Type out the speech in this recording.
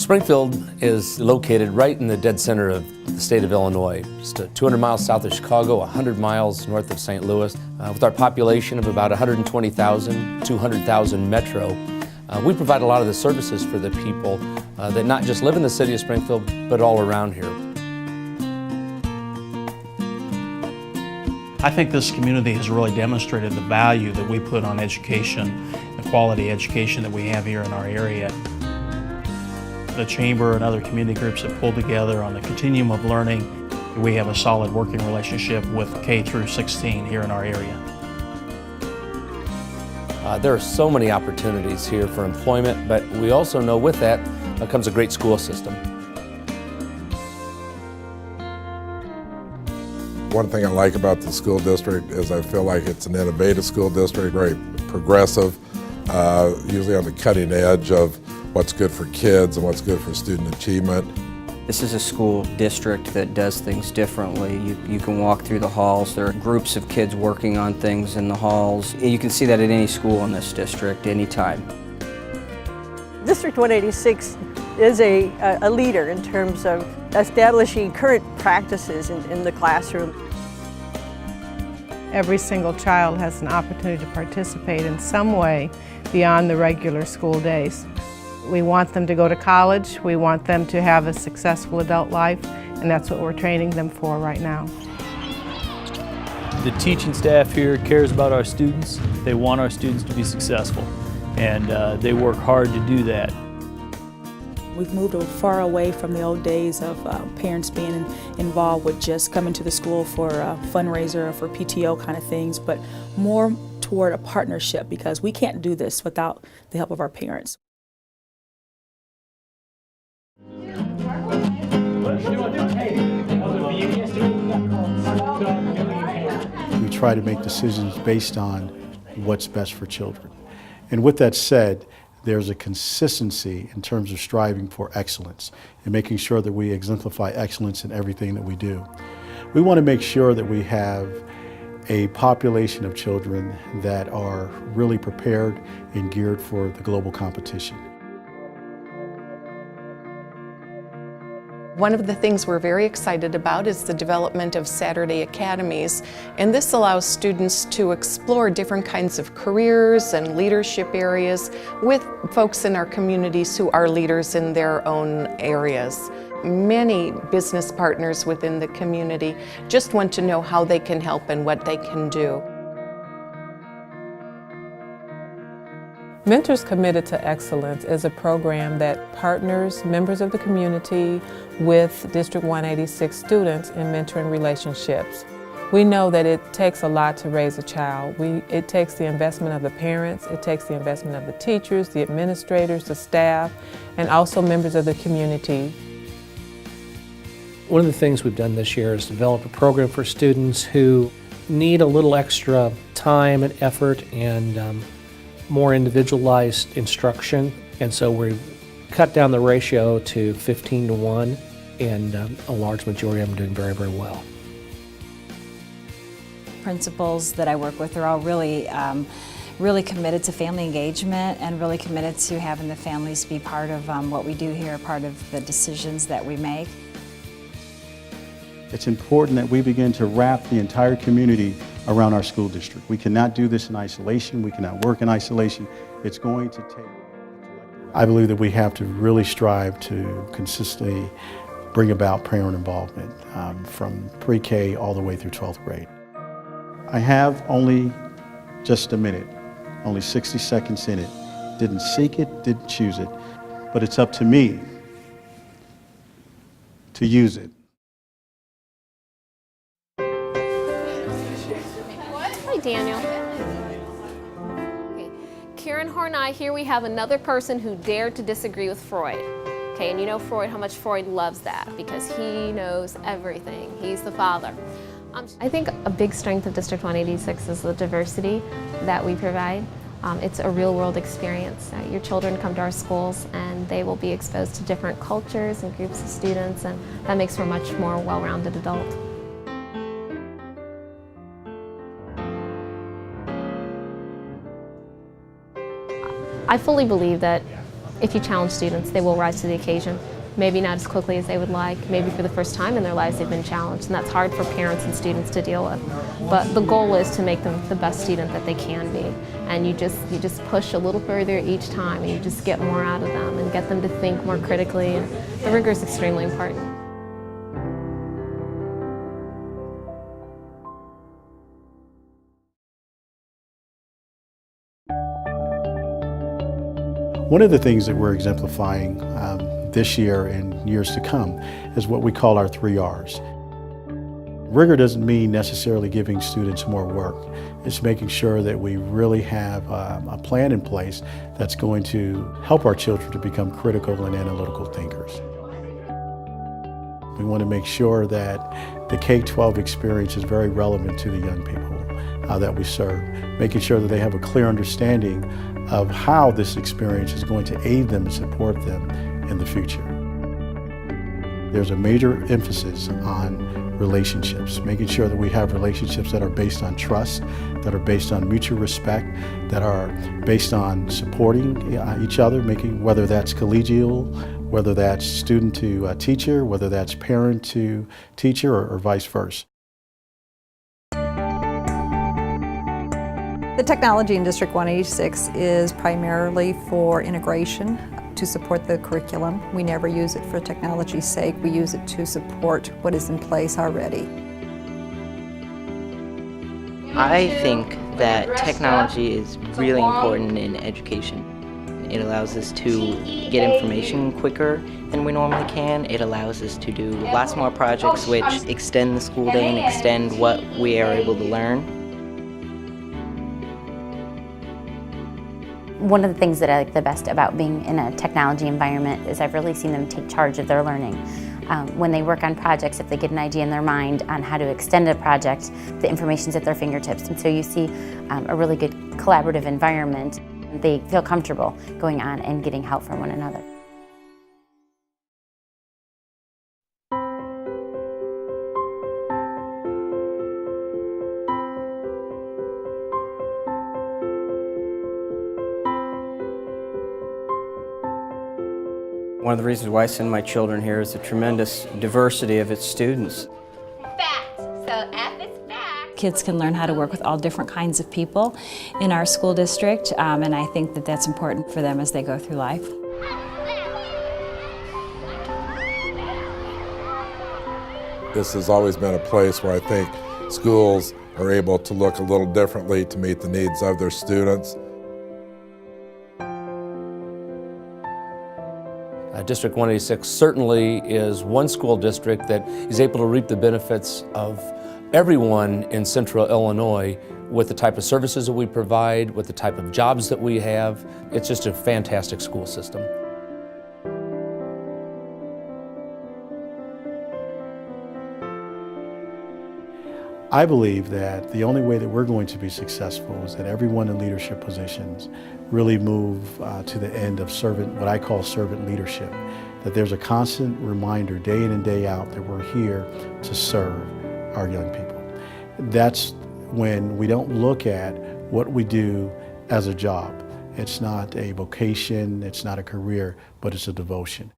Springfield is located right in the dead center of the state of Illinois, just 200 miles south of Chicago, 100 miles north of St. Louis. With our population of about 120,000, 200,000 metro, we provide a lot of the services for the people that not just live in the city of Springfield, but all around here. I think this community has really demonstrated the value that we put on education, the quality education that we have here in our area. The Chamber and other community groups have pulled together on the continuum of learning. We have a solid working relationship with K through 16 here in our area. There are so many opportunities here for employment, but we also know with that comes a great school system. One thing I like about the school district is I feel like it's an innovative school district, very progressive, usually on the cutting edge of what's good for kids and what's good for student achievement. This is a school district that does things differently. You can walk through the halls. There are groups of kids working on things in the halls. You can see that at any school in this district, anytime. District 186 is a leader in terms of establishing current practices in the classroom. Every single child has an opportunity to participate in some way beyond the regular school days. We want them to go to college, we want them to have a successful adult life, and that's what we're training them for right now. The teaching staff here cares about our students. They want our students to be successful, and they work hard to do that. We've moved far away from the old days of parents being involved with just coming to the school for a fundraiser or for PTO kind of things, but more toward a partnership, because we can't do this without the help of our parents. We try to make decisions based on what's best for children. And with that said, there's a consistency in terms of striving for excellence and making sure that we exemplify excellence in everything that we do. We want to make sure that we have a population of children that are really prepared and geared for the global competition. One of the things we're very excited about is the development of Saturday academies, and this allows students to explore different kinds of careers and leadership areas with folks in our communities who are leaders in their own areas. Many business partners within the community just want to know how they can help and what they can do. Mentors Committed to Excellence is a program that partners members of the community with District 186 students in mentoring relationships. We know that it takes a lot to raise a child. It takes the investment of the parents, it takes the investment of the teachers, the administrators, the staff, and also members of the community. One of the things we've done this year is develop a program for students who need a little extra time and effort and more individualized instruction, and so we've cut down the ratio to 15-to-1, and a large majority of them doing very, very well. Principals that I work with are all really committed to family engagement and really committed to having the families be part of what we do here, part of the decisions that we make. It's important that we begin to wrap the entire community around our school district. We cannot do this in isolation. We cannot work in isolation. It's going to take... I believe that we have to really strive to consistently bring about parent involvement from pre-K all the way through 12th grade. I have only just a minute, only 60 seconds in it. Didn't seek it, didn't choose it, but it's up to me to use it. Hi, Daniel. Okay. Karen Horney, here we have another person who dared to disagree with Freud. Okay, and you know Freud, how much Freud loves that because he knows everything. He's the father. I think a big strength of District 186 is the diversity that we provide. It's a real-world experience. Your children come to our schools and they will be exposed to different cultures and groups of students, and that makes for a much more well-rounded adult. I fully believe that If you challenge students, they will rise to the occasion. Maybe not as quickly as they would like, maybe for the first time in their lives they've been challenged, and that's hard for parents and students to deal with. But the goal is to make them the best student that they can be. And you just push a little further each time, and you just get more out of them and get them to think more critically, and the rigor is extremely important. One of the things that we're exemplifying this year and years to come is what we call our 3 R's. Rigor doesn't mean necessarily giving students more work. It's making sure that we really have a plan in place that's going to help our children to become critical and analytical thinkers. We want to make sure that the K-12 experience is very relevant to the young people that we serve, making sure that they have a clear understanding of how this experience is going to aid them and support them in the future. There's a major emphasis on relationships, making sure that we have relationships that are based on trust, that are based on mutual respect, that are based on supporting each other, whether that's collegial, whether that's student to teacher, whether that's parent to teacher, or vice versa. The technology in District 186 is primarily for integration to support the curriculum. We never use it for technology's sake. We use it to support what is in place already. I think that technology is really important in education. It allows us to get information quicker than we normally can. It allows us to do lots more projects which extend the school day and extend what we are able to learn. One of the things that I like the best about being in a technology environment is I've really seen them take charge of their learning. When they work on projects, if they get an idea in their mind on how to extend a project, the information's at their fingertips. And so you see a really good collaborative environment. They feel comfortable going on and getting help from one another. One of the reasons why I send my children here is the tremendous diversity of its students. Fact. So F is fact. Kids can learn how to work with all different kinds of people in our school district, and I think that that's important for them as they go through life. This has always been a place where I think schools are able to look a little differently to meet the needs of their students. District 186 certainly is one school district that is able to reap the benefits of everyone in Central Illinois with the type of services that we provide, with the type of jobs that we have. It's just a fantastic school system. I believe that the only way that we're going to be successful is that everyone in leadership positions really move to the end of what I call servant leadership. That there's a constant reminder day in and day out that we're here to serve our young people. That's when we don't look at what we do as a job. It's not a vocation, it's not a career, but it's a devotion.